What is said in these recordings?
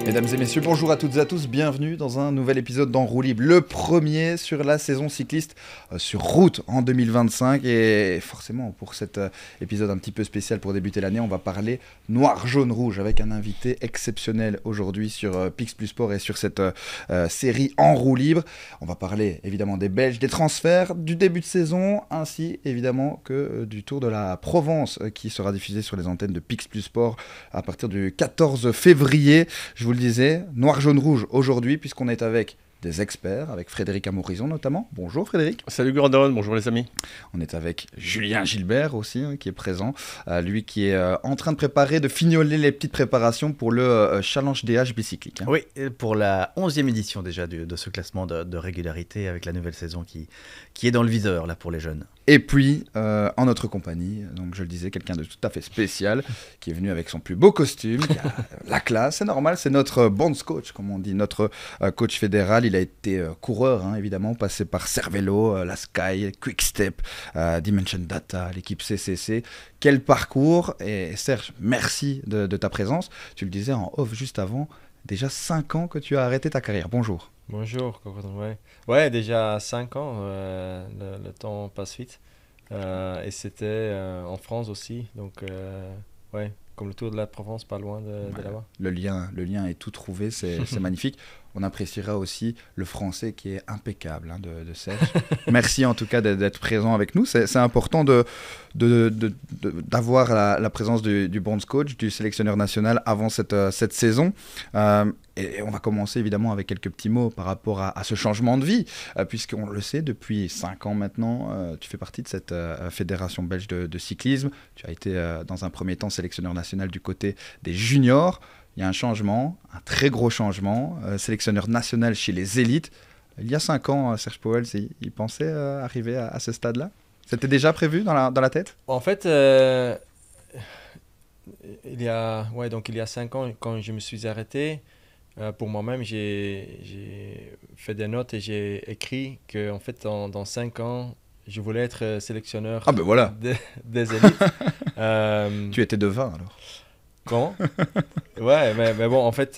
Mesdames et messieurs, bonjour à toutes et à tous, bienvenue dans un nouvel épisode d'En Roue Libre, le premier sur la saison cycliste sur route en 2025. Et forcément, pour cet épisode un petit peu spécial pour débuter l'année, on va parler noir, jaune, rouge avec un invité exceptionnel aujourd'hui sur Pix Plus Sport et sur cette série En Roue Libre. On va parler évidemment des Belges, des transferts, du début de saison, ainsi évidemment que du Tour de la Provence qui sera diffusé sur les antennes de Pix Plus Sport à partir du 14 février. Je vous le disais, noir, jaune, rouge aujourd'hui, puisqu'on est avec des experts, avec Frédéric Amorizon notamment. Bonjour Frédéric. Salut Gordon, bonjour les amis. On est avec Julien Gilbert aussi, qui est présent. Lui qui est en train de fignoler les petites préparations pour le Challenge DH bicyclique. Oui, pour la 11e édition déjà de ce classement de régularité avec la nouvelle saison qui est dans le viseur là pour les jeunes. Et puis, en notre compagnie, donc je le disais, quelqu'un de tout à fait spécial, qui est venu avec son plus beau costume, qui a la classe, c'est normal, c'est notre Bonds coach, comme on dit, notre coach fédéral. Il a été coureur, évidemment, passé par Cervelo, la Sky, Quickstep, Dimension Data, l'équipe CCC. Quel parcours! Et Serge, merci de ta présence. Tu le disais en off juste avant, déjà 5 ans que tu as arrêté ta carrière. Bonjour. Bonjour, ouais, déjà 5 ans, le temps passe vite. Et c'était en France aussi, donc ouais, comme le Tour de la Provence, pas loin de là-bas. Le lien est tout trouvé, c'est magnifique. On appréciera aussi le français qui est impeccable de Serge. Merci en tout cas d'être présent avec nous. C'est important d'avoir la présence du Bonds coach, du sélectionneur national avant cette saison. Et on va commencer évidemment avec quelques petits mots par rapport à ce changement de vie, puisqu'on le sait, depuis 5 ans maintenant, tu fais partie de cette fédération belge de cyclisme. Tu as été dans un premier temps sélectionneur national du côté des juniors. Il y a un changement, un très gros changement, sélectionneur national chez les élites. Il y a 5 ans, Serge Pauwels, il pensait arriver à ce stade-là? C'était déjà prévu dans la tête? En fait, il y a 5 ans, quand je me suis arrêté, pour moi-même, j'ai fait des notes et j'ai écrit que en fait, dans 5 ans, je voulais être sélectionneur voilà. des élites. Tu étais devin alors? Comment? Ouais, mais bon, en fait,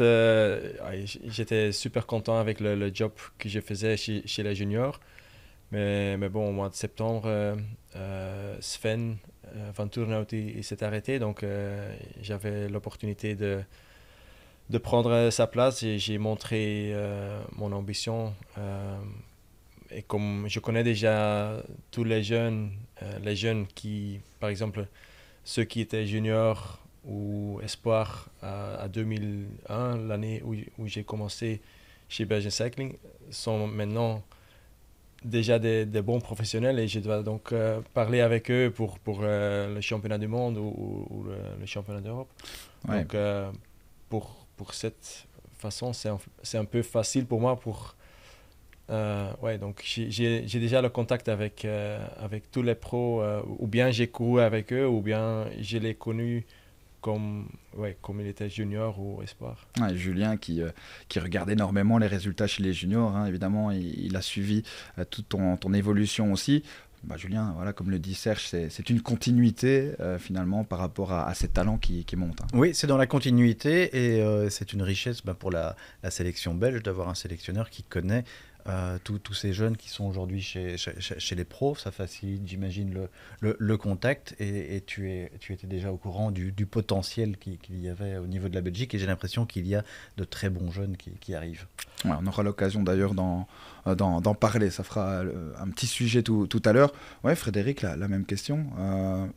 j'étais super content avec le job que je faisais chez les juniors. Mais bon, au mois de septembre, Sven Van Turnhout il s'est arrêté. Donc, j'avais l'opportunité de prendre sa place. Et j'ai montré mon ambition. Et comme je connais déjà tous les jeunes qui, par exemple, ceux qui étaient juniors ou espoir à 2001, l'année où j'ai commencé chez Belgian Cycling, sont maintenant déjà des bons professionnels et je dois donc parler avec eux pour le championnat du monde ou le championnat d'Europe. Ouais. Donc pour cette façon, c'est un peu facile pour moi donc j'ai déjà le contact avec tous les pros, ou bien j'ai couru avec eux, ou bien je l'ai connu comme il était junior ou espoir. Ouais, Julien qui regarde énormément les résultats chez les juniors, évidemment, il a suivi toute ton évolution aussi. Julien, voilà, comme le dit Serge, c'est une continuité finalement par rapport à ces talents qui montent. Oui, c'est dans la continuité et c'est une richesse pour la sélection belge d'avoir un sélectionneur qui connaît tous ces jeunes qui sont aujourd'hui chez les pros. Ça facilite, j'imagine, le contact et tu étais déjà au courant du potentiel qu'il y avait au niveau de la Belgique et j'ai l'impression qu'il y a de très bons jeunes qui arrivent. Ouais, on aura l'occasion d'ailleurs d'en parler, ça fera un petit sujet tout à l'heure. Ouais, Frédéric, la même question.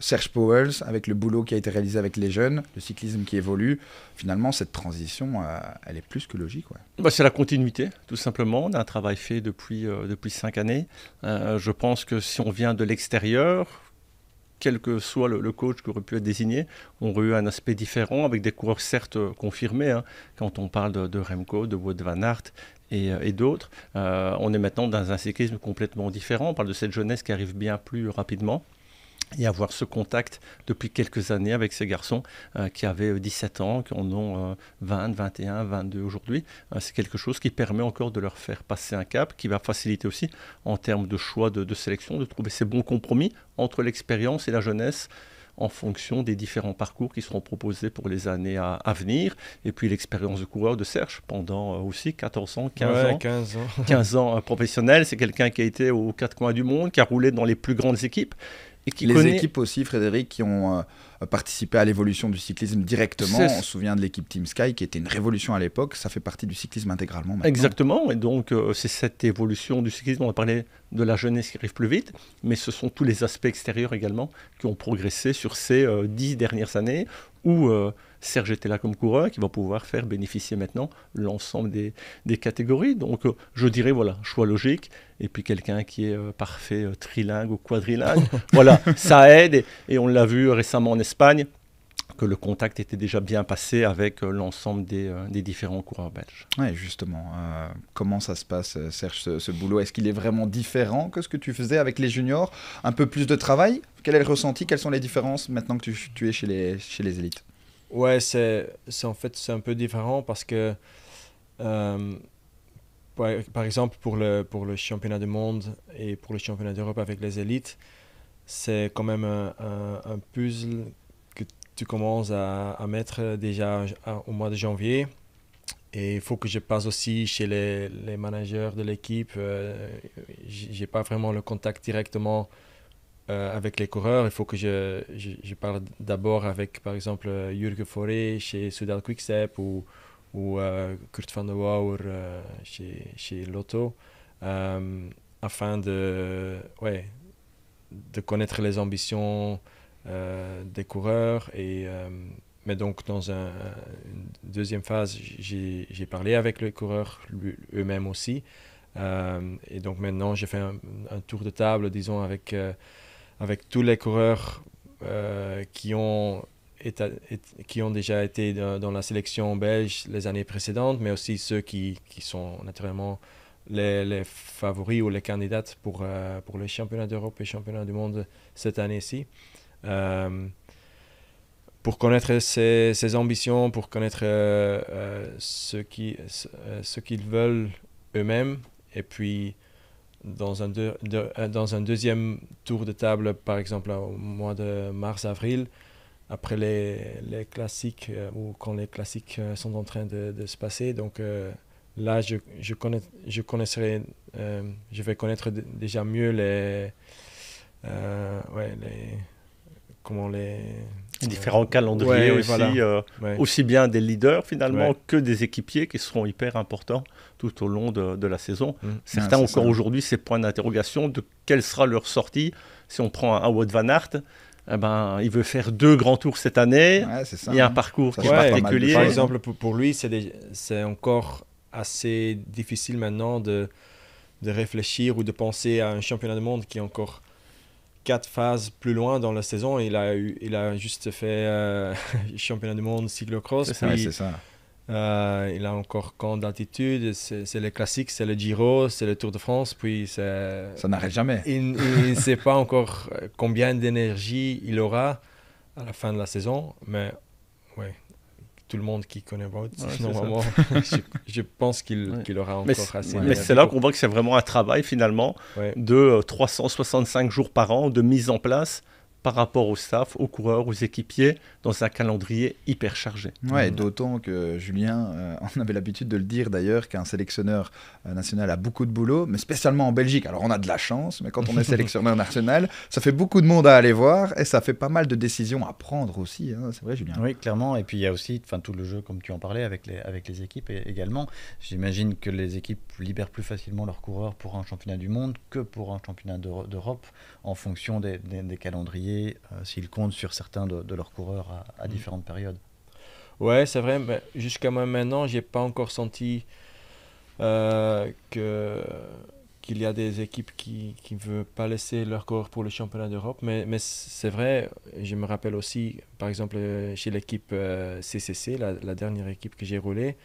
Serge Pauwels, avec le boulot qui a été réalisé avec les jeunes, le cyclisme qui évolue, finalement cette transition, elle est plus que logique. Ouais. C'est la continuité, tout simplement. On a un travail fait depuis 5 années. Je pense que si on vient de l'extérieur, quel que soit le coach qui aurait pu être désigné, on aurait eu un aspect différent avec des coureurs certes confirmés. Quand on parle de Remco, de Wout van Aert et d'autres, on est maintenant dans un cyclisme complètement différent. On parle de cette jeunesse qui arrive bien plus rapidement. Et avoir ce contact depuis quelques années avec ces garçons qui avaient 17 ans, qui en ont 20, 21, 22 aujourd'hui. C'est quelque chose qui permet encore de leur faire passer un cap, qui va faciliter aussi en termes de choix de sélection, de trouver ces bons compromis entre l'expérience et la jeunesse, en fonction des différents parcours qui seront proposés pour les années à venir. Et puis l'expérience de coureur de Serge pendant aussi 14 ans, 15 ans. 15 ans professionnel. C'est quelqu'un qui a été aux quatre coins du monde, qui a roulé dans les plus grandes équipes. Et qui les équipes aussi, Frédéric, qui ont participé à l'évolution du cyclisme directement. On se souvient de l'équipe Team Sky, qui était une révolution à l'époque. Ça fait partie du cyclisme intégralement maintenant. Exactement. Et donc, c'est cette évolution du cyclisme. On a parlé de la jeunesse qui arrive plus vite, mais ce sont tous les aspects extérieurs également qui ont progressé sur ces 10 dernières années, où Serge était là comme coureur, qui va pouvoir faire bénéficier maintenant l'ensemble des catégories. Donc, je dirais, voilà, choix logique. Et puis quelqu'un qui est parfait trilingue ou quadrilingue. Voilà, ça aide. Et on l'a vu récemment en Espagne, que le contact était déjà bien passé avec l'ensemble des différents coureurs belges. Oui, justement. Comment ça se passe, Serge, ce boulot? Est-ce qu'il est vraiment différent que ce que tu faisais avec les juniors? Un peu plus de travail? Quel est le ressenti? Quelles sont les différences maintenant que tu es chez les élites? Ouais, en fait, c'est un peu différent parce que... par exemple, pour le championnat du monde et pour le championnat d'Europe avec les élites, c'est quand même un puzzle que tu commences à mettre déjà au mois de janvier. Et il faut que je passe aussi chez les managers de l'équipe. Je n'ai pas vraiment le contact directement avec les coureurs. Il faut que je parle d'abord avec, par exemple, Jürgen Foré chez Soudal Quickstep ou Kurt van der Wouwer chez Lotto, afin de connaître les ambitions des coureurs. Mais donc, dans une deuxième phase, j'ai parlé avec les coureurs eux-mêmes aussi. Et donc maintenant, j'ai fait un tour de table, disons, avec tous les coureurs qui ont déjà été dans la sélection belge les années précédentes, mais aussi ceux qui sont naturellement les favoris ou les candidats pour les championnats d'Europe et les championnats du monde cette année-ci. Pour connaître ses ambitions, pour connaître ce qu'ils veulent eux-mêmes. Et puis, dans un deuxième tour de table, par exemple au mois de mars-avril, après les classiques, ou quand les classiques sont en train de se passer. Donc là, je vais connaître déjà mieux les différents calendriers aussi, voilà. Aussi bien des leaders finalement que des équipiers qui seront hyper importants tout au long de la saison. Certains encore aujourd'hui, ces points d'interrogation de quelle sera leur sortie. Si on prend un Wout van Aert, il veut faire 2 grands tours cette année. Il y a un parcours qui est particulier. Par exemple, pour lui, c'est encore assez difficile maintenant de réfléchir ou de penser à un championnat du monde qui est encore 4 phases plus loin dans la saison. Il a juste fait championnat du monde cyclocross. C'est ça. Il a encore camp d'altitude, c'est les classiques, c'est le Giro, c'est le Tour de France, puis ça n'arrête jamais. Il ne sait pas encore combien d'énergie il aura à la fin de la saison, mais ouais, tout le monde qui connaît Wout, normalement, je pense qu'il aura encore assez. Mais c'est là qu'on voit que c'est vraiment un travail finalement de 365 jours par an de mise en place par rapport au staff, aux coureurs, aux équipiers, dans un calendrier hyper chargé. Ouais, d'autant que Julien, on avait l'habitude de le dire d'ailleurs, qu'un sélectionneur national a beaucoup de boulot, mais spécialement en Belgique. Alors on a de la chance, mais quand on est sélectionneur national, ça fait beaucoup de monde à aller voir et ça fait pas mal de décisions à prendre aussi. Hein. C'est vrai, Julien? Oui, clairement. Et puis il y a aussi tout le jeu, comme tu en parlais, avec les équipes également. J'imagine que les équipes libèrent plus facilement leurs coureurs pour un championnat du monde que pour un championnat d'Europe, en fonction des calendriers. S'ils comptent sur certains de leurs coureurs à différentes périodes. Ouais, c'est vrai, mais jusqu'à maintenant, j'ai pas encore senti qu'il y a des équipes qui ne veulent pas laisser leurs coureurs pour le championnat d'Europe, mais c'est vrai, je me rappelle aussi, par exemple, chez l'équipe CCC, la dernière équipe que j'ai roulée,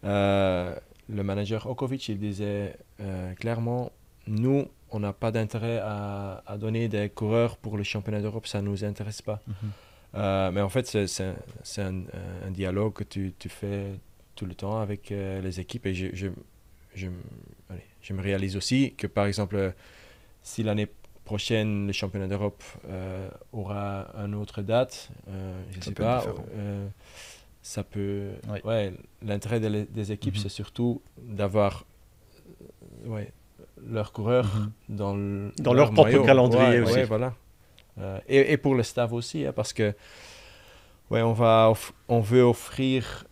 le manager Okovic, il disait clairement, nous, on n'a pas d'intérêt à donner des coureurs pour le championnat d'Europe, ça ne nous intéresse pas. Mais en fait, c'est un dialogue que tu fais tout le temps avec les équipes. Et je me réalise aussi que, par exemple, si l'année prochaine, le championnat d'Europe aura une autre date. Je ne sais pas. Ça peut. Ouais, l'intérêt des équipes, c'est surtout d'avoir leurs coureurs dans leur propre maillot. calendrier aussi. Ouais, voilà. Et pour le staff aussi, hein, parce que on veut offrir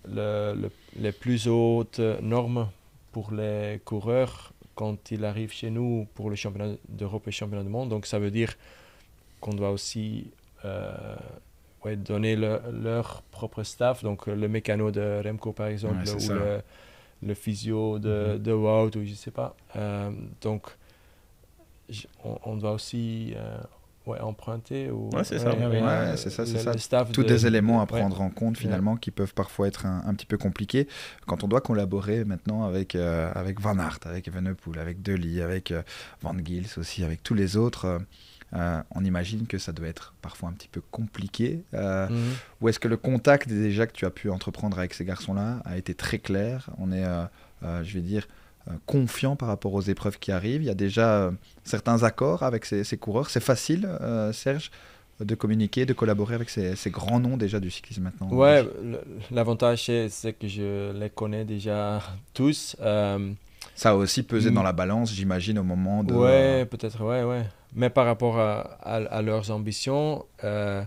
les plus hautes normes pour les coureurs quand ils arrivent chez nous pour le championnat d'Europe et le championnat du monde. Donc ça veut dire qu'on doit aussi donner leur propre staff, donc le mécano de Remco par exemple, ou le physio de Wout, ou je ne sais pas. Donc on doit aussi emprunter c'est ça. Le staff tous des éléments à prendre en compte finalement qui peuvent parfois être un petit peu compliqués quand on doit collaborer maintenant avec Van Aert, avec Evenepoel, avec De Lie, avec Van Gils aussi, avec tous les autres. On imagine que ça doit être parfois un petit peu compliqué. Ou est-ce que le contact déjà que tu as pu entreprendre avec ces garçons-là a été très clair? On est, je vais dire, confiant par rapport aux épreuves qui arrivent. Il y a déjà certains accords avec ces coureurs. C'est facile, Serge, de communiquer, de collaborer avec ces grands noms déjà du cyclisme maintenant? Ouais, l'avantage c'est que je les connais déjà tous. Ça a aussi pesé dans la balance, j'imagine, au moment de... Ouais, peut-être, ouais. Mais par rapport à leurs ambitions, je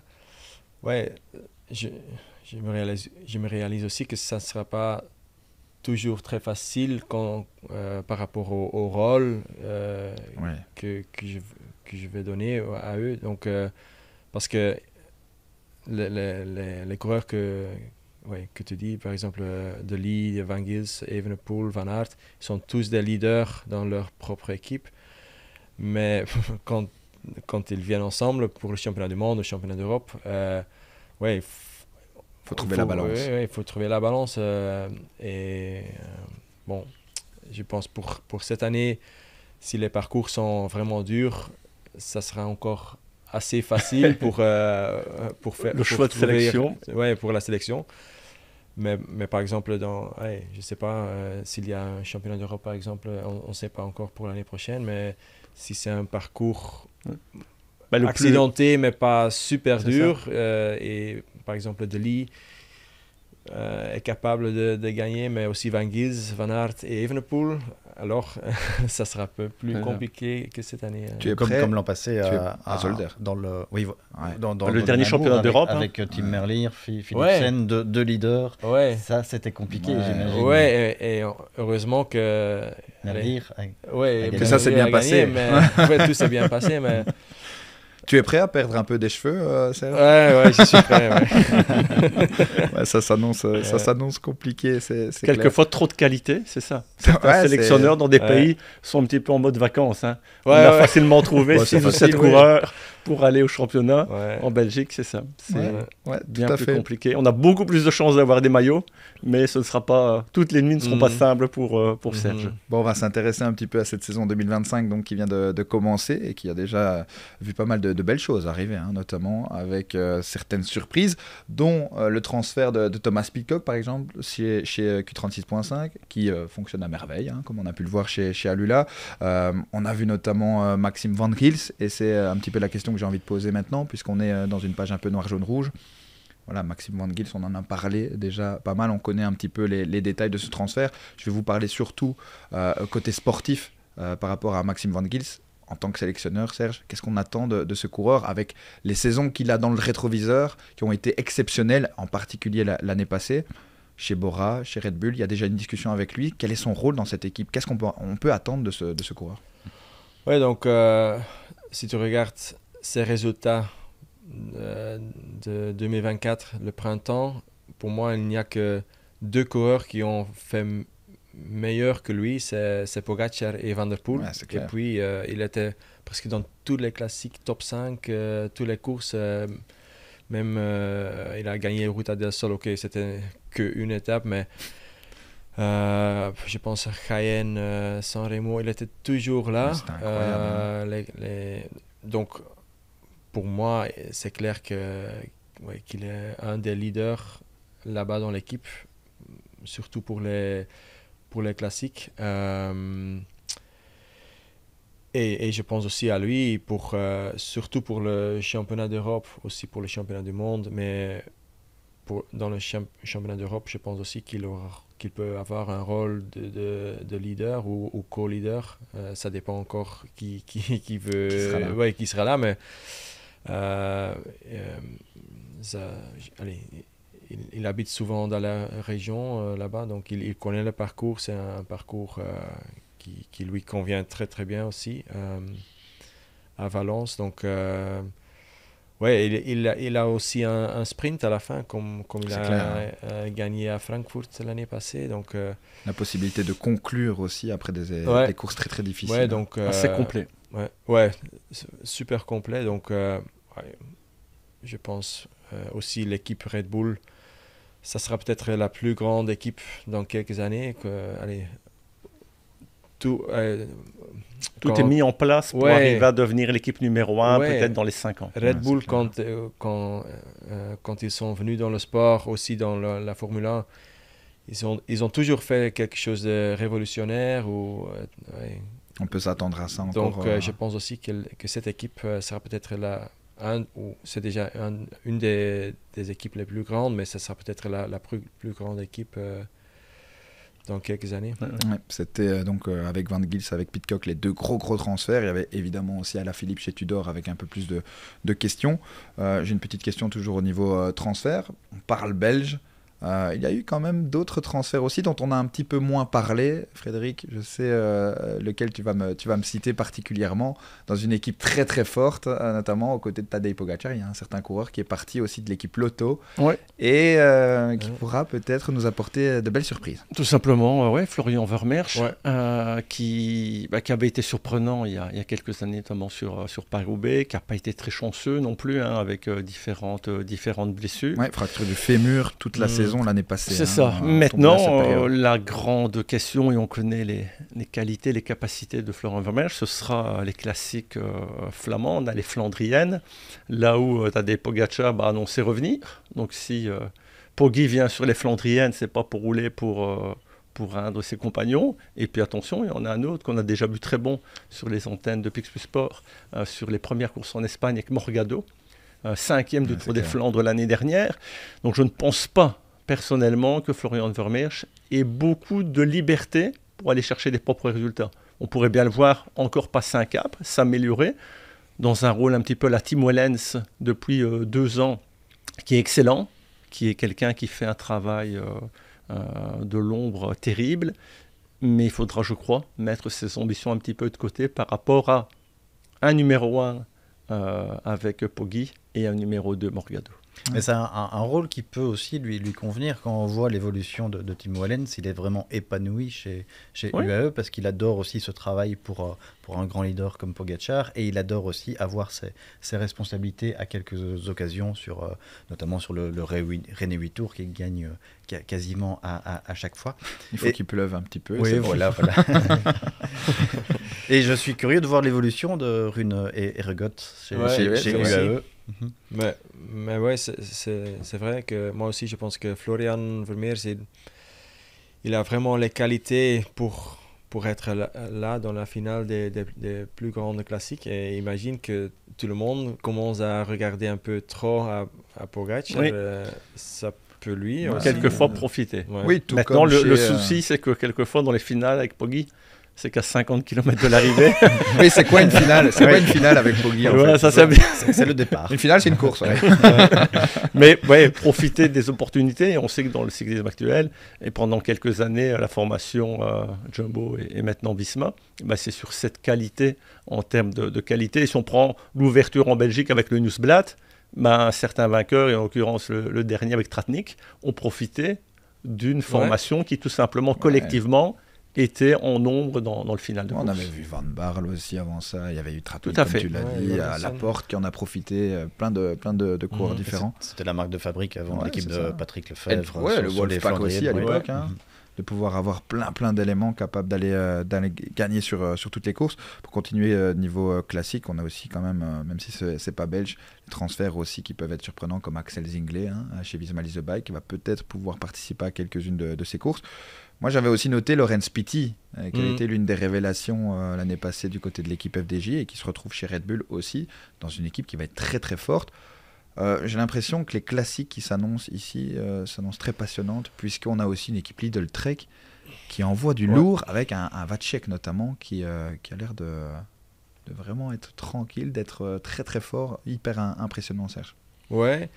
me réalise aussi que ça ne sera pas toujours très facile par rapport au rôle que je vais donner à eux. Donc, parce que les coureurs que tu dis, par exemple, De Lie, Van Gils, Evenepoel, Van Aert, sont tous des leaders dans leur propre équipe. Mais quand ils viennent ensemble pour le championnat du monde, le championnat d'Europe, il faut trouver la balance. Il faut trouver la balance. Bon, je pense pour cette année, si les parcours sont vraiment durs, ça sera encore assez facile pour faire le choix de sélection. Pour la sélection. Mais par exemple, je ne sais pas s'il y a un championnat d'Europe, par exemple, on ne sait pas encore pour l'année prochaine, mais si c'est un parcours accidenté, mais pas super dur, et par exemple, De Lie est capable de gagner, mais aussi Van Gils, Van Aert et Evenepoel, alors ça sera un peu plus compliqué que cette année. Tu es prêt, comme l'an passé à Zolder. Dans le le dernier championnat d'Europe avec Tim Merlier, Philipsen, deux leaders. Ça c'était compliqué, j'imagine. Et heureusement que Merlier que ça s'est bien passé. Tout s'est bien passé, mais tu es prêt à perdre un peu des cheveux, Serge? Ouais, je suis prêt. Ça s'annonce compliqué. C'est quelquefois trop de qualité, c'est ça. Certains sélectionneurs dans des pays sont un petit peu en mode vacances. Hein. On a facilement trouvé 6 ou 7 coureurs pour aller au championnat. En Belgique, c'est ça. C'est bien plus compliqué. On a beaucoup plus de chances d'avoir des maillots, mais ce ne sera pas, toutes les nuits ne seront pas simples pour Serge. Bon, on va s'intéresser un petit peu à cette saison 2025 donc, qui vient de commencer et qui a déjà vu pas mal de belles choses arriver, hein, notamment avec certaines surprises, dont le transfert de Thomas Pidcock, par exemple, chez Q36.5, qui fonctionne à merveille, hein, comme on a pu le voir chez Alula. On a vu notamment Maxime Van Gils, et c'est un petit peu la question que j'ai envie de poser maintenant, puisqu'on est dans une page un peu noir, jaune, rouge. Voilà, Maxime Van Gils, on en a parlé déjà pas mal, on connaît un petit peu les détails de ce transfert. Je vais vous parler surtout côté sportif par rapport à Maxime Van Gils. En tant que sélectionneur, Serge, qu'est-ce qu'on attend de ce coureur avec les saisons qu'il a dans le rétroviseur, qui ont été exceptionnelles, en particulier l'année passée, chez Bora, chez Red Bull, il y a déjà une discussion avec lui. Quel est son rôle dans cette équipe? Qu'est-ce qu'on peut attendre de ce coureur? Ouais, donc si tu regardes ses résultats de 2024, le printemps, pour moi, il n'y a que 2 coureurs qui ont fait meilleur que lui, c'est Pogacar et Van der Poel. Et puis, il était presque dans tous les classiques top 5, toutes les courses. Même, il a gagné Ruta del Sol. Ok, c'était qu'une étape, mais je pense à Jaén, San Remo, il était toujours là. Donc, pour moi, c'est clair qu'il est un des leaders là-bas dans l'équipe, surtout pour les classiques. Et je pense aussi à lui, surtout pour le championnat d'Europe, aussi pour le championnat du monde, mais dans le championnat d'Europe, je pense aussi qu'il peut avoir un rôle de leader ou co-leader. Ça dépend encore qui sera là, mais il habite souvent dans la région là-bas, donc il connaît le parcours. C'est un parcours qui lui convient très très bien aussi à Valence. Donc il a aussi un sprint à la fin, comme il a gagné à Francfort l'année passée. Donc, la possibilité de conclure aussi après des courses très très difficiles. Ouais, donc, assez complet. Super complet. Donc, je pense aussi l'équipe Red Bull, ça sera peut-être la plus grande équipe dans quelques années. Tout est mis en place pour arriver à devenir l'équipe numéro 1 peut-être dans les 5 ans. Red Bull, quand ils sont venus dans le sport, aussi dans la Formule 1, ils ont toujours fait quelque chose de révolutionnaire. On peut s'attendre à ça encore. Donc je pense aussi que cette équipe sera peut-être c'est déjà une des équipes les plus grandes, mais ça sera peut-être la plus grande équipe dans quelques années. C'était donc avec Van Gils, avec Pidcock, les deux gros transferts. Il y avait évidemment aussi Alaphilippe chez Tudor avec un peu plus de questions. J'ai une petite question toujours au niveau transfert. On parle belge. Il y a eu quand même d'autres transferts aussi dont on a un petit peu moins parlé. Frédéric, je sais lequel tu vas me citer particulièrement. Dans une équipe très très forte, notamment aux côtés de Tadej Pogacar, il y a un certain coureur qui est parti aussi de l'équipe Lotto et qui pourra peut-être nous apporter de belles surprises. Tout simplement, Florian Vermeersch, qui avait été surprenant il y a quelques années, notamment sur Paris-Roubaix, qui n'a pas été très chanceux non plus, avec différentes blessures. Fracture du fémur toute la saison l'année passée. C'est ça. Maintenant, la grande question, et on connaît les qualités, les capacités de Florian Vermeersch, ce sera les classiques flamandes, les flandriennes, là où Tadej Pogacar a annoncé revenir. Donc si Poggi vient sur les flandriennes, c'est pas pour rouler pour un de ses compagnons. Et puis attention, il y en a un autre qu'on a déjà vu très bon sur les antennes de Pixpus Sport, sur les premières courses en Espagne avec Morgado, 5e du Tour des Flandres l'année dernière. Donc je ne pense pas personnellement que Florian Vermeersch ait beaucoup de liberté pour aller chercher des propres résultats. On pourrait bien le voir encore passer un cap, s'améliorer dans un rôle un petit peu la Tim Wellens depuis 2 ans, qui est excellent, qui est quelqu'un qui fait un travail de l'ombre terrible, mais il faudra, je crois, mettre ses ambitions un petit peu de côté par rapport à un numéro 1 avec Poggi et un numéro 2 Morgado. Mais c'est un rôle qui peut aussi lui convenir. Quand on voit l'évolution de Tim Wellens, il est vraiment épanoui chez UAE parce qu'il adore aussi ce travail pour un grand leader comme Pogacar, et il adore aussi avoir ses responsabilités à quelques occasions, notamment sur le René 8 Tours qu'il gagne quasiment à chaque fois. Il faut qu'il pleuve un petit peu. Oui, voilà. Et je suis curieux de voir l'évolution de Rune et Ergot chez UAE. Mais ouais, c'est vrai que moi aussi je pense que Florian Vermeersch, il a vraiment les qualités pour être là dans la finale des plus grandes classiques. Et imagine que tout le monde commence à regarder un peu trop à Pogacar. Ça peut lui aussi quelquefois profiter. Oui, tout maintenant comme le souci, c'est que quelquefois dans les finales avec Poggi, c'est qu'à 50 km de l'arrivée. Oui, c'est quoi une finale? C'est quoi une finale avec Poggi en fait? C'est le départ. Une finale, c'est une course. Mais profiter des opportunités. Et on sait que dans le cyclisme actuel, et pendant quelques années, la formation Jumbo et maintenant Visma, c'est sur cette qualité, en termes de qualité. Et si on prend l'ouverture en Belgique avec le Nieuwsblad, certains vainqueurs, et en l'occurrence le dernier avec Tratnik, ont profité d'une formation qui tout simplement, collectivement, était en nombre dans le final de course. On avait vu Van Barle aussi avant ça, il y avait eu Tratnik, comme tu l'as dit, Laporte qui en a profité, plein de coureurs différents. C'était la marque de fabrique avant l'équipe de Patrick Lefebvre. Le Wolfpack aussi à l'époque. de pouvoir avoir plein d'éléments capables d'aller gagner sur toutes les courses. Pour continuer niveau classique, on a aussi quand même, même si c'est pas belge, les transferts aussi qui peuvent être surprenants comme Axel Zinglet chez Visma Lease Bike qui va peut-être pouvoir participer à quelques-unes de ces courses. Moi, j'avais aussi noté Laurens Pitty, qui a été l'une des révélations l'année passée du côté de l'équipe FDJ et qui se retrouve chez Red Bull aussi, dans une équipe qui va être très très forte. J'ai l'impression que les classiques qui s'annoncent ici s'annoncent très passionnantes, puisqu'on a aussi une équipe Lidl Trek qui envoie du lourd, avec un Vacek notamment, qui a l'air de vraiment être tranquille, d'être très très fort, hyper impressionnant, Serge. Ouais.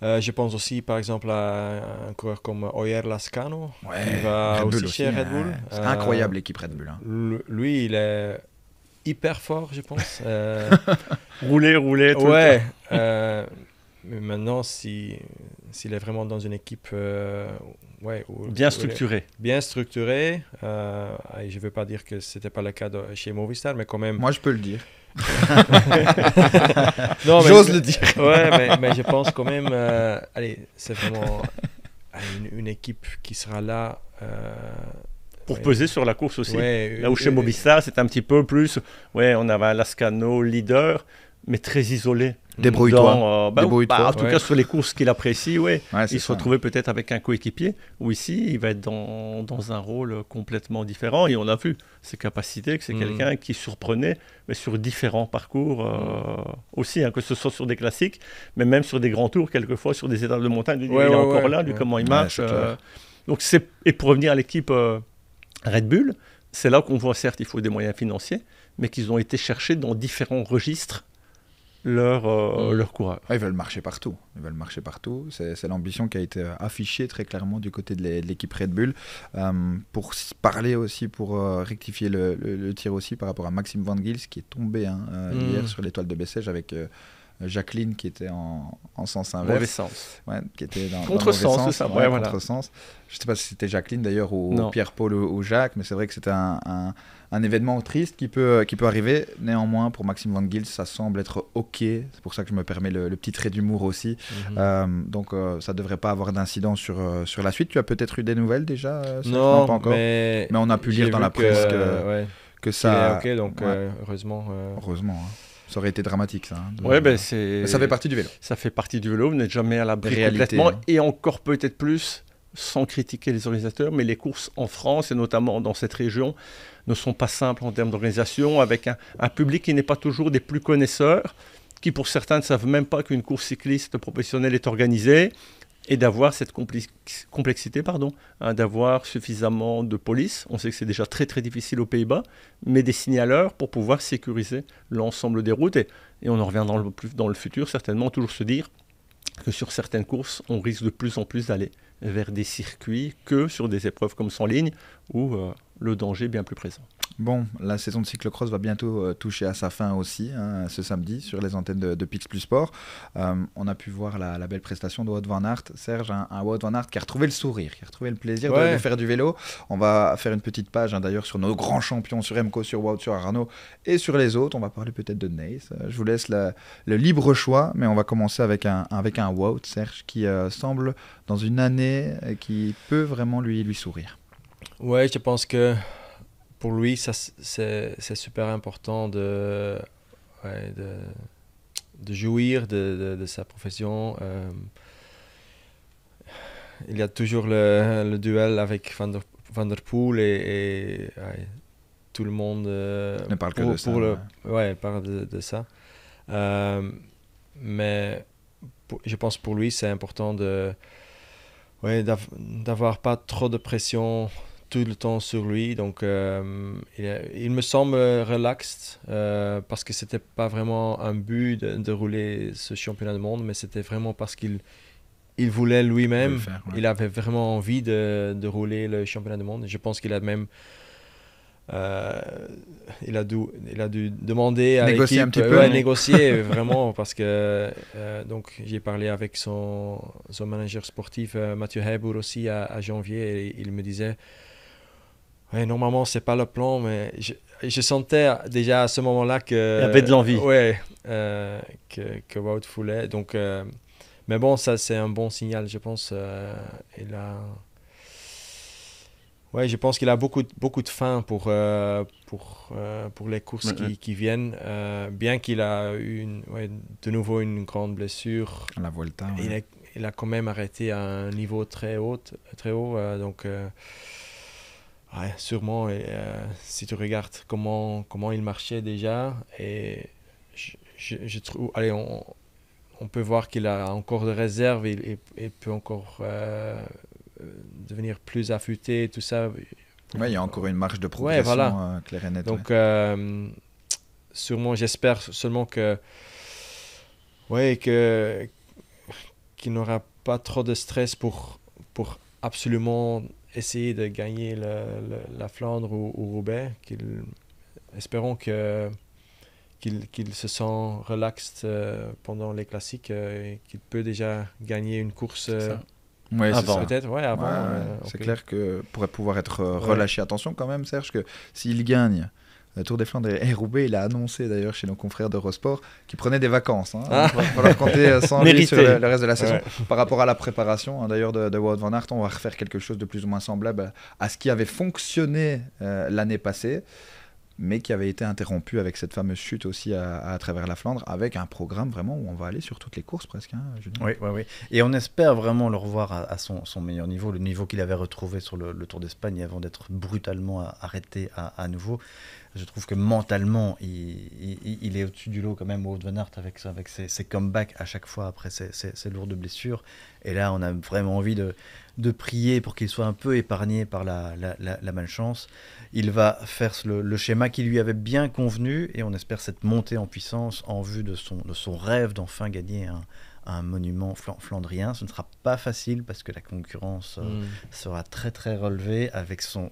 Je pense aussi, par exemple, à un coureur comme Oyer Lascano, qui va Red Bull aussi chez Red Bull. C'est incroyable l'équipe Red Bull. Lui, il est hyper fort, je pense. Rouler tout ouais. le temps. Mais maintenant, s'il est vraiment dans une équipe bien structurée. Bien structurée, je ne veux pas dire que ce n'était pas le cas chez Movistar, mais quand même... Moi, je peux le dire. J'ose le dire. Ouais, mais je pense quand même, c'est vraiment une équipe qui sera là pour peser sur la course aussi. Ouais, là où chez Movistar, c'est un petit peu plus, on avait un Lascano leader, mais très isolé. Débrouille-toi. En tout cas, sur les courses qu'il apprécie, il se retrouvait peut-être avec un coéquipier, où ici, il va être dans un rôle complètement différent. Et on a vu ses capacités, que c'est quelqu'un qui surprenait, mais sur différents parcours aussi, que ce soit sur des classiques, mais même sur des grands tours, quelquefois, sur des étapes de montagne. Il est encore là, comment il marche. Donc et pour revenir à l'équipe Red Bull, c'est là qu'on voit, certes, il faut des moyens financiers, mais qu'ils ont été chercher dans différents registres leurs coureurs. Ils veulent marcher partout. C'est l'ambition qui a été affichée très clairement du côté de l'équipe Red Bull. Pour parler aussi, pour rectifier le tir aussi par rapport à Maxime Van Gils qui est tombé hier sur l'étoile de Bessèges avec Jacqueline qui était en sens inverse. Mauvais sens. Qui était dans contresens, c'est ça. Contresens. Je ne sais pas si c'était Jacqueline d'ailleurs ou Pierre-Paul ou Jacques, mais c'est vrai que c'était un événement triste qui peut arriver. Néanmoins, pour Maxime Van Gils, ça semble être OK. C'est pour ça que je me permets le petit trait d'humour aussi. Donc, ça ne devrait pas avoir d'incident sur la suite. Tu as peut-être eu des nouvelles déjà Non, pas encore. Mais on a pu lire dans la presse que ça... OK, donc heureusement. Heureusement, Ça aurait été dramatique, ça. Ça fait partie du vélo. Ça fait partie du vélo. Vous n'êtes jamais à l'abri complètement. Et encore peut-être plus, sans critiquer les organisateurs, mais les courses en France, et notamment dans cette région, ne sont pas simples en termes d'organisation, avec un public qui n'est pas toujours des plus connaisseurs, qui pour certains ne savent même pas qu'une course cycliste professionnelle est organisée, et d'avoir cette complexité, d'avoir suffisamment de police. On sait que c'est déjà très très difficile aux Pays-Bas, mais des signaleurs pour pouvoir sécuriser l'ensemble des routes. Et on en revient dans le futur, certainement, toujours se dire que sur certaines courses, on risque de plus en plus d'aller vers des circuits que sur des épreuves comme 100 lignes, où le danger est bien plus présent. Bon, la saison de cyclocross va bientôt toucher à sa fin aussi, ce samedi, sur les antennes de Pix Plus Sport. On a pu voir la belle prestation de Wout van Aert. Serge, un Wout van Aert qui a retrouvé le sourire, qui a retrouvé le plaisir de faire du vélo. On va faire une petite page d'ailleurs sur nos grands champions, sur Remco, sur Wout, sur Arnaud et sur les autres. On va parler peut-être de Neis. Je vous laisse le libre choix, mais on va commencer avec un Wout, Serge, qui semble dans une année qui peut vraiment lui sourire. Ouais, je pense que pour lui, c'est super important de jouir de sa profession. Il y a toujours le duel avec Van der Poel et tout le monde ne parle que de ça. Parle de ça. Mais je pense pour lui, c'est important d'avoir pas trop de pression tout le temps sur lui, donc il me semble relaxed parce que c'était pas vraiment un but de rouler ce championnat du monde, mais c'était vraiment parce qu'il voulait lui-même, il avait vraiment envie de rouler le championnat du monde. Je pense qu'il a même il a dû demander à négocier l'équipe, un petit peu, négocier vraiment, parce que donc j'ai parlé avec son manager sportif Mathieu Heibourg aussi à janvier, et il me disait normalement c'est pas le plan, mais je sentais déjà à ce moment-là que il y avait de l'envie, que Wout voulait, donc mais bon, ça c'est un bon signal, je pense. Ouais, je pense qu'il a beaucoup de faim pour les courses qui viennent. Bien qu'il a eu de nouveau une grande blessure, La Vuelta. il a quand même arrêté à un niveau très haut. Donc, sûrement, si tu regardes comment il marchait déjà, et je trouve, allez, on peut voir qu'il a encore de réserve, il peut encore devenir plus affûté, tout ça. Oui, il y a encore une marge de progression claire et nette. Donc, sûrement, j'espère seulement qu'il n'aura pas trop de stress pour absolument essayer de gagner la Flandre ou Roubaix. Espérons qu'il se sent relax pendant les classiques et qu'il peut déjà gagner une course avant. Peut-être, avant. C'est clair que pourrait pouvoir être relâché. Attention quand même, Serge, que s'il gagne le Tour des Flandres et Roubaix, il a annoncé d'ailleurs chez nos confrères d'Eurosport qu'il prenait des vacances. Il va falloir compter sans lui sur le reste de la saison. Par rapport à la préparation, d'ailleurs, de Wout van Aert, on va refaire quelque chose de plus ou moins semblable à ce qui avait fonctionné l'année passée, mais qui avait été interrompu avec cette fameuse chute aussi à travers la Flandre, avec un programme vraiment où on va aller sur toutes les courses presque. Oui. Et on espère vraiment le revoir à son meilleur niveau, le niveau qu'il avait retrouvé sur le Tour d'Espagne avant d'être brutalement arrêté à nouveau. Je trouve que mentalement, il est au-dessus du lot quand même, Wout van Aert, avec ses comebacks à chaque fois après ses lourdes blessures. Et là, on a vraiment envie de prier pour qu'il soit un peu épargné par la malchance. Il va faire le schéma qui lui avait bien convenu et on espère cette montée en puissance en vue de son rêve d'enfin gagner un monument flandrien. Ce ne sera pas facile parce que la concurrence sera très très relevée avec son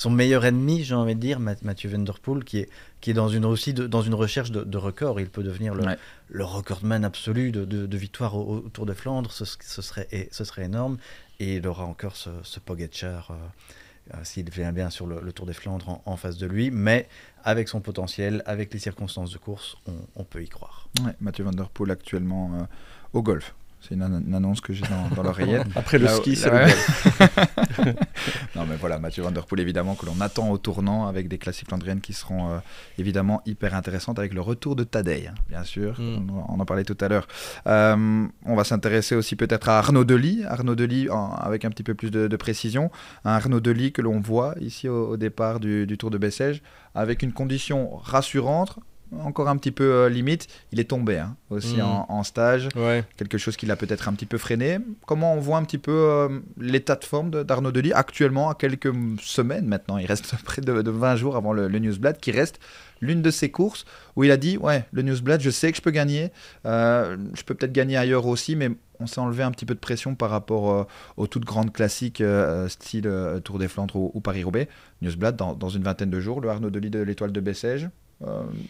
meilleur ennemi, j'ai envie de dire, Mathieu Van Der Poel, qui est dans une recherche de record. Il peut devenir le recordman absolu de victoire au Tour de Flandre. Ce serait énorme. Et il aura encore ce Pogačar s'il vient bien sur le Tour des Flandres en face de lui, mais avec son potentiel, avec les circonstances de course, on peut y croire. Ouais, Mathieu Van Der Poel actuellement au golf. C'est une annonce que j'ai dans l'oreillette. Après le ski, c'est le golf. Non, mais voilà, Mathieu Van Der Poel, évidemment, que l'on attend au tournant avec des classiques flandriennes qui seront évidemment hyper intéressantes, avec le retour de Tadej, bien sûr. On en parlait tout à l'heure. On va s'intéresser aussi peut-être à Arnaud Delis. Arnaud Delis, avec un petit peu plus de précision. Un Arnaud Delis que l'on voit ici au départ du Tour de Bessèges, avec une condition rassurante. Encore un petit peu limite, il est tombé aussi en stage, quelque chose qui l'a peut-être un petit peu freiné. Comment on voit un petit peu l'état de forme d'Arnaud Delis actuellement, à quelques semaines maintenant, il reste près de 20 jours avant le Newsblad, qui reste l'une de ses courses où il a dit le Newsblad, je sais que je peux gagner, je peux peut-être gagner ailleurs aussi, mais on s'est enlevé un petit peu de pression par rapport aux toutes grandes classiques style Tour des Flandres ou Paris-Roubaix. Newsblad dans une vingtaine de jours, le Arnaud Delis de l'Étoile de Bessèges.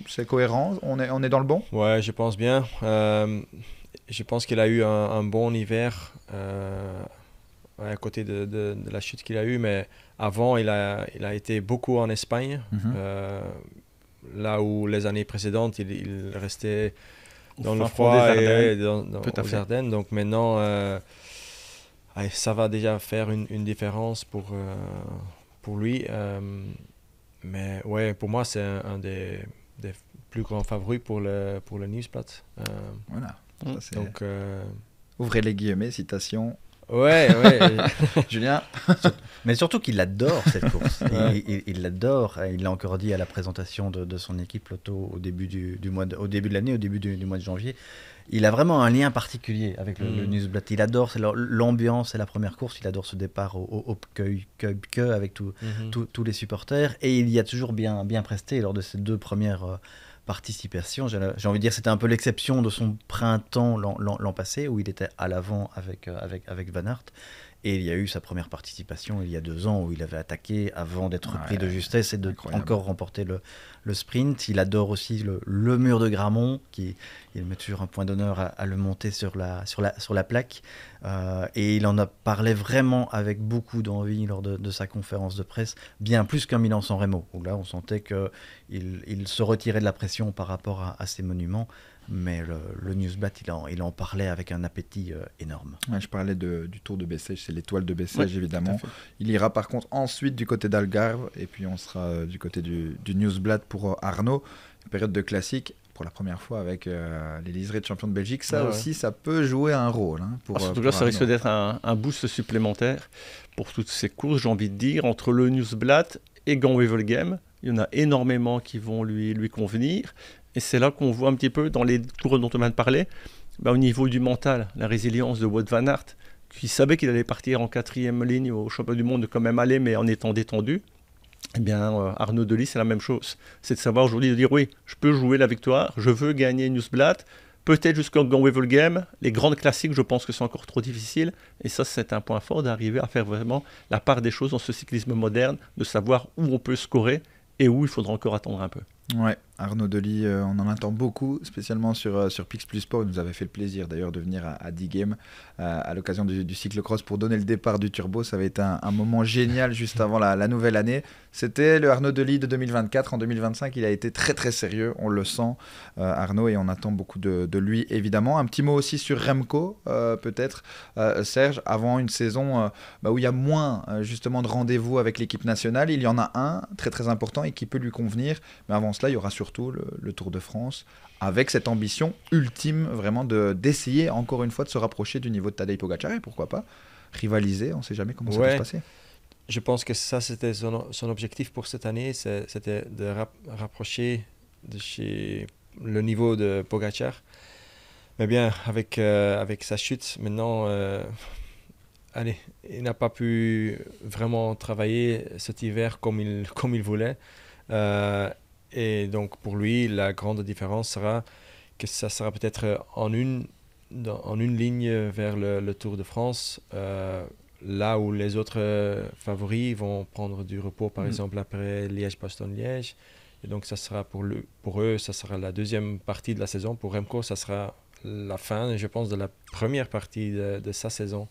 C'est cohérent, on est dans le bon. Ouais, je pense bien. Je pense qu'il a eu un bon hiver à côté de la chute qu'il a eue, mais avant il a été beaucoup en Espagne, là où les années précédentes il restait dans le froid et aux Ardennes. Donc maintenant ça va déjà faire une différence pour lui. Mais ouais, pour moi, c'est un des plus grands favoris pour le Newsblad. Voilà. Ça, donc, ouvrez les guillemets, citation. Ouais. Julien. Mais surtout qu'il adore cette course. Il l'adore. Il l'a encore dit à la présentation de son équipe Lotto au début de l'année, au début du mois de janvier. Il a vraiment un lien particulier avec le Newsblad. Il adore l'ambiance, c'est la première course. Il adore ce départ au queue avec tous les supporters. Et il y a toujours bien presté lors de ces deux premières participations. J'ai envie de dire c'était un peu l'exception de son printemps l'an passé, où il était à l'avant avec Van Aert. Et il y a eu sa première participation il y a 2 ans, où il avait attaqué avant d'être pris de justesse et de encore remporter le sprint. Il adore aussi le mur de Grammont, il met toujours un point d'honneur à le monter sur la plaque. Et il en a parlé vraiment avec beaucoup d'envie lors de sa conférence de presse, bien plus qu'un Milan-San Remo, où là on sentait qu'il se retirait de la pression par rapport à ces monuments. mais le Newsblad, il en parlait avec un appétit énorme. Ouais, je parlais du Tour de Bessèges, c'est l'étoile de Bessèges évidemment. Il ira par contre ensuite du côté d'Algarve et puis on sera du côté du Newsblad pour Arnaud. Une période de classique pour la première fois avec les liserés de champion de Belgique. Ça aussi, ça peut jouer un rôle. Hein, en tout cas, ça risque d'être un boost supplémentaire pour toutes ces courses, j'ai envie de dire, entre le Newsblad et Gand-Wevelgem. Il y en a énormément qui vont lui convenir. Et c'est là qu'on voit un petit peu, dans les cours dont on vient de parler, au niveau du mental, la résilience de Wout van Aert, qui savait qu'il allait partir en 4e ligne au championnat du monde, de quand même aller, mais en étant détendu. Eh bien, Arnaud Delis, c'est la même chose. C'est de savoir aujourd'hui, de dire oui, je peux jouer la victoire, je veux gagner Newsblad, peut-être jusqu'au Gand-Wevelgem. Les grandes classiques, je pense que c'est encore trop difficile. Et ça, c'est un point fort d'arriver à faire vraiment la part des choses dans ce cyclisme moderne, de savoir où on peut scorer et où il faudra encore attendre un peu. Ouais, Arnaud Delis, on en attend beaucoup, spécialement sur Pix Plus Sport. Il nous avait fait le plaisir d'ailleurs de venir à D-Game à l'occasion du cyclocross pour donner le départ du Turbo. Ça avait été un moment génial juste avant la nouvelle année. C'était le Arnaud Delis de 2024. En 2025, il a été très très sérieux, on le sent, Arnaud, et on attend beaucoup de lui évidemment. Un petit mot aussi sur Remco, peut-être, Serge, avant une saison où il y a moins justement de rendez-vous avec l'équipe nationale. Il y en a un très très important et qui peut lui convenir, mais avant cela, il y aura surtout le Tour de France, avec cette ambition ultime vraiment d'essayer encore une fois de se rapprocher du niveau de Tadej Pogacar et pourquoi pas rivaliser, on ne sait jamais comment ça peut se passer. Je pense que ça c'était son objectif pour cette année, c'était de rapprocher de chez le niveau de Pogacar. Mais bien, avec sa chute, maintenant, il n'a pas pu vraiment travailler cet hiver comme il voulait. Et donc pour lui, la grande différence sera que ça sera peut-être en une ligne vers le Tour de France, là où les autres favoris vont prendre du repos, par exemple après Liège-Bastogne-Liège. Et donc ça sera pour eux, ça sera la deuxième partie de la saison. Pour Remco, ça sera la fin, je pense, de la première partie de sa saison.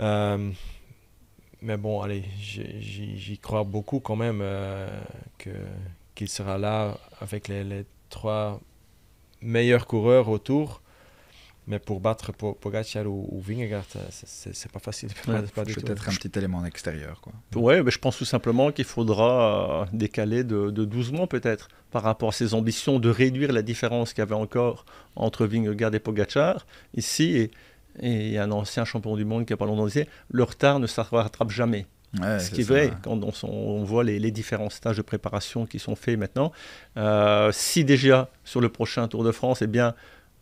Mais bon, allez, j'y crois beaucoup quand même qu'il sera là avec les 3 meilleurs coureurs autour. Mais pour battre Pogacar ou Vingegaard, c'est pas facile. Peut-être un petit élément extérieur. Oui, mais je pense tout simplement qu'il faudra décaler de 12 mois peut-être par rapport à ses ambitions de réduire la différence qu'il y avait encore entre Vingegaard et Pogacar. Ici, et un ancien champion du monde qui n'a pas longtemps disait, le retard ne se rattrape jamais. Ouais, ce qui est vrai, quand on voit les différents stages de préparation qui sont faits maintenant. Si déjà, sur le prochain Tour de France, eh bien,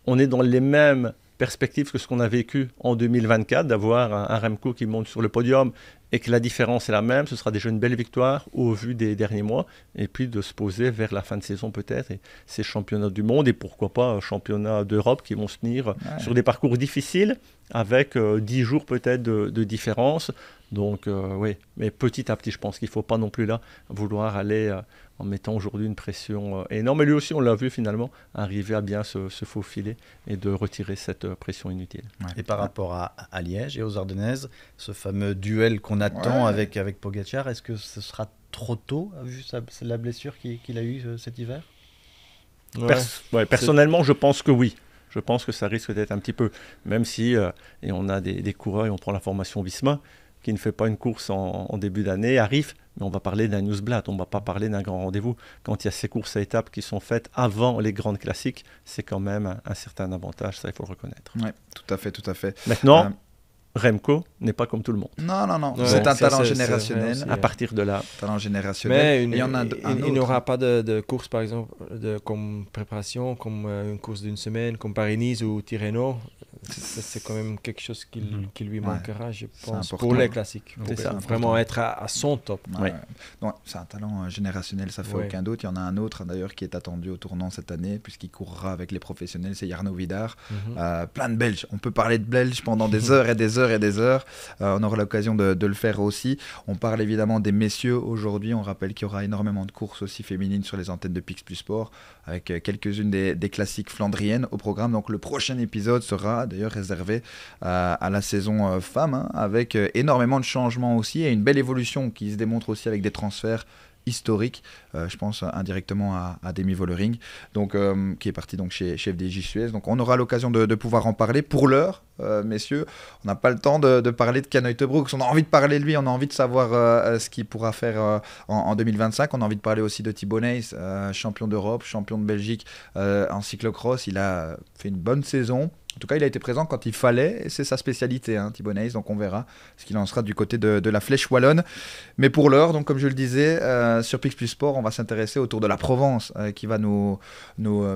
on est dans les mêmes perspectives que ce qu'on a vécu en 2024, d'avoir un Remco qui monte sur le podium et que la différence est la même, ce sera déjà une belle victoire au vu des derniers mois, et puis de se poser vers la fin de saison peut-être, et ces championnats du monde, et pourquoi pas championnats d'Europe qui vont se tenir sur des parcours difficiles, avec 10 jours peut-être de différence. Donc oui, mais petit à petit, je pense qu'il ne faut pas non plus là vouloir aller en mettant aujourd'hui une pression énorme. Et lui aussi, on l'a vu finalement, arriver à bien se faufiler et de retirer cette pression inutile. Ouais. Et par rapport à Liège et aux Ardennaises, ce fameux duel qu'on attend avec Pogacar, est-ce que ce sera trop tôt, vu la blessure qu'il a eue cet hiver? Personnellement, je pense que oui. Je pense que ça risque d'être un petit peu, même si, et on a des coureurs, et on prend la formation Visma, qui ne fait pas une course en début d'année, arrive, mais on va parler d'un Newsblad, on ne va pas parler d'un grand rendez-vous. Quand il y a ces courses à étapes qui sont faites avant les grandes classiques, c'est quand même un certain avantage, ça il faut le reconnaître. Oui, tout à fait. Maintenant, Remco n'est pas comme tout le monde. Non. C'est un talent générationnel. À partir de là. Talent générationnel. Mais il n'aura pas de course, par exemple, comme préparation, comme une course d'une semaine, comme Paris-Nice ou Tirreno. C'est quand même quelque chose qui lui manquera, je pense, pour les classiques. C'est ça, vraiment être à son top. Non, c'est un talent générationnel, ça fait aucun doute. Il y en a un autre d'ailleurs qui est attendu au tournant cette année, puisqu'il courra avec les professionnels, c'est Jarno Vidar. Plein de Belges. On peut parler de Belges pendant des heures et des heures et des heures. On aura l'occasion de le faire aussi. On parle évidemment des messieurs aujourd'hui. On rappelle qu'il y aura énormément de courses aussi féminines sur les antennes de Pix Plus Sport, avec quelques-unes des classiques flandriennes au programme. Donc le prochain épisode sera d'ailleurs réservé à la saison femmes, avec énormément de changements aussi et une belle évolution qui se démontre aussi avec des transferts historique, je pense indirectement à Demi Vollering, donc, qui est parti donc, chez FDJ Suez. Donc on aura l'occasion de pouvoir en parler. Pour l'heure, messieurs, on n'a pas le temps de parler de Kanoy Brooks. On a envie de parler de lui, on a envie de savoir ce qu'il pourra faire en 2025. On a envie de parler aussi de Thibaut Nys, champion d'Europe, champion de Belgique en cyclocross. Il a fait une bonne saison. En tout cas, il a été présent quand il fallait, et c'est sa spécialité, Thibaut Nys, donc on verra ce qu'il en sera du côté de la Flèche Wallonne. Mais pour l'heure, donc comme je le disais, sur Pix Plus Sport, on va s'intéresser au Tour de la Provence, qui va nous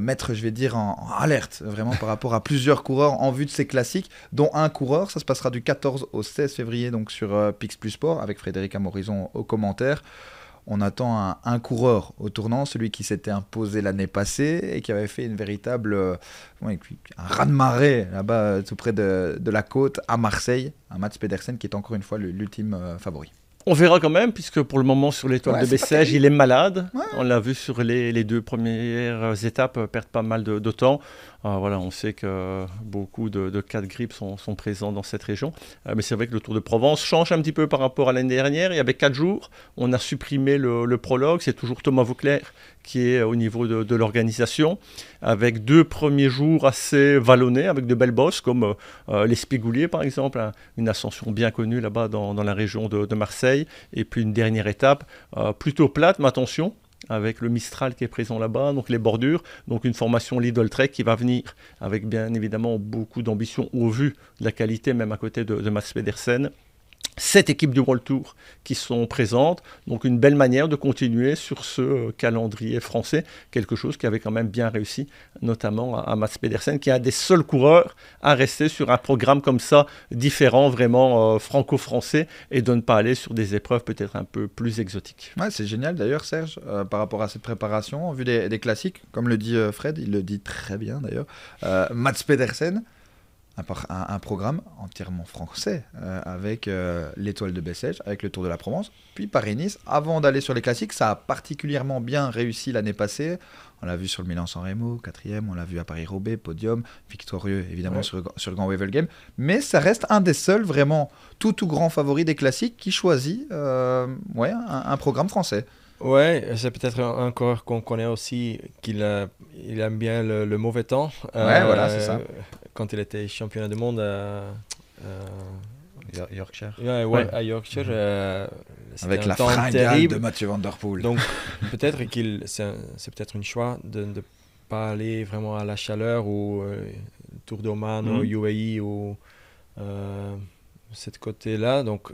mettre, je vais dire, en alerte, vraiment par rapport à plusieurs coureurs en vue de ces classiques, dont un coureur. Ça se passera du 14 au 16 février, donc sur Pix Plus Sport, avec Frédéric Amorizon aux commentaires. On attend un coureur au tournant, celui qui s'était imposé l'année passée et qui avait fait une véritable un raz-de-marée là-bas tout près de la côte à Marseille, un Mats Pedersen qui est encore une fois l'ultime favori. On verra quand même, puisque pour le moment sur l'étoile de Bessèges, il est malade. Ouais. On l'a vu sur les 2 premières étapes, perdre pas mal de temps. Voilà, on sait que beaucoup de cas de grippe sont présents dans cette région. Mais c'est vrai que le Tour de Provence change un petit peu par rapport à l'année dernière. Il y avait 4 jours. On a supprimé le prologue. C'est toujours Thomas Vauclair qui est au niveau de l'organisation, avec 2 premiers jours assez vallonnés, avec de belles bosses, comme l'Espigoulier par exemple, une ascension bien connue là-bas dans la région de Marseille. Et puis une dernière étape plutôt plate, mais attention, avec le Mistral qui est présent là-bas, donc les bordures, donc une formation Lidl Trek qui va venir avec bien évidemment beaucoup d'ambition au vu de la qualité, même à côté de Mats Pedersen. 7 équipes du World Tour qui sont présentes, donc une belle manière de continuer sur ce calendrier français, quelque chose qui avait quand même bien réussi, notamment à Mats Pedersen, qui est un des seuls coureurs à rester sur un programme comme ça, différent, vraiment franco-français, et de ne pas aller sur des épreuves peut-être un peu plus exotiques. Ouais, c'est génial d'ailleurs, Serge, par rapport à cette préparation, en vue des classiques, comme le dit Fred, il le dit très bien d'ailleurs, Mats Pedersen, un programme entièrement français avec l'étoile de Bessèges, avec le Tour de la Provence, puis Paris-Nice. Avant d'aller sur les classiques, ça a particulièrement bien réussi l'année passée. On l'a vu sur le Milan-San Remo, 4e, on l'a vu à Paris-Roubaix, podium, victorieux évidemment sur le Grand Wevelgem. Mais ça reste un des seuls vraiment tout grand favori des classiques qui choisit un programme français. Ouais, c'est peut-être un coureur qu'on connaît aussi, qu'il aime bien le mauvais temps. Voilà, c'est ça. Quand il était championnat du monde à Yorkshire. À Yorkshire. Avec la temps fringale terrible de Mathieu Van Der Poel. Donc peut-être c'est peut-être un choix de ne pas aller vraiment à la chaleur ou Tour d'Oman ou UAE ou cette côté-là. Donc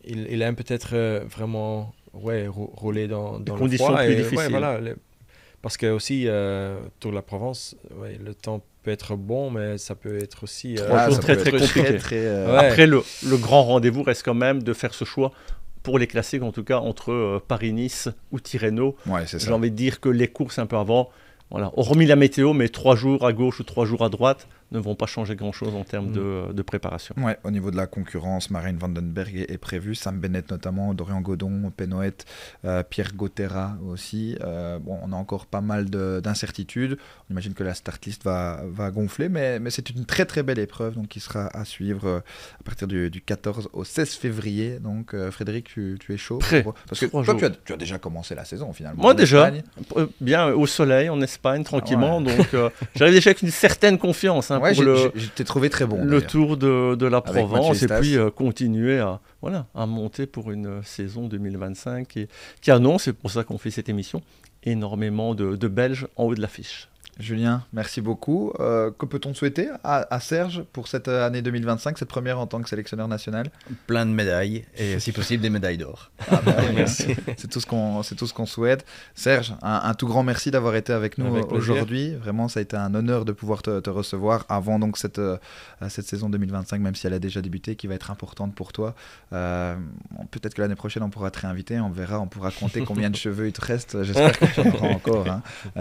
il aime peut-être vraiment rouler dans le conditions froid. Plus difficiles. Parce que aussi, Tour de la Provence, le temps peut être bon, mais ça peut être aussi... très compliqué. Après, le grand rendez-vous reste quand même de faire ce choix, pour les classiques en tout cas, entre Paris-Nice ou Tirreno. Ouais, c'est ça. J'ai envie de dire que les courses un peu avant, voilà, hormis la météo, mais 3 jours à gauche ou 3 jours à droite, ne vont pas changer grand-chose en termes de préparation. Ouais, au niveau de la concurrence, Marijn Vandenberg est prévu, Sam Bennett notamment, Dorian Godon, Penoët, Pierre Gauthera aussi. On a encore pas mal d'incertitudes. On imagine que la start list va gonfler, mais c'est une très très belle épreuve donc, qui sera à suivre à partir du 14 au 16 février. Donc Frédéric, tu es chaud parce que toi tu as déjà commencé la saison finalement. Moi déjà, bien au soleil en Espagne tranquillement, donc j'arrive déjà avec une certaine confiance. Je t'ai trouvé très bon. Le Tour de la Provence et puis continuer à monter pour une saison 2025 qui annonce, c'est pour ça qu'on fait cette émission, énormément de Belges en haut de l'affiche. Julien, merci beaucoup. Que peut-on souhaiter à Serge pour cette année 2025, cette première en tant que sélectionneur national? Plein de médailles et si possible des médailles d'or. Merci. C'est tout ce qu'on souhaite. Serge, un tout grand merci d'avoir été avec nous aujourd'hui. Vraiment, ça a été un honneur de pouvoir te recevoir avant donc cette saison 2025, même si elle a déjà débuté, qui va être importante pour toi. Peut-être que l'année prochaine, on pourra te réinviter. On verra, on pourra compter combien de cheveux il te reste. J'espère que tu en auras encore,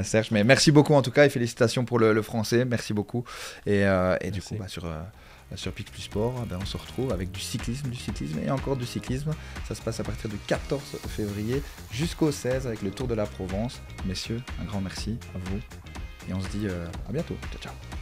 Serge. Mais merci beaucoup en tout cas. Et félicitations pour le français, merci beaucoup. Et du coup, sur Pix Plus Sport, on se retrouve avec du cyclisme et encore du cyclisme. Ça se passe à partir du 14 février jusqu'au 16 avec le Tour de la Provence. Messieurs, un grand merci à vous. Et on se dit à bientôt. Ciao, ciao.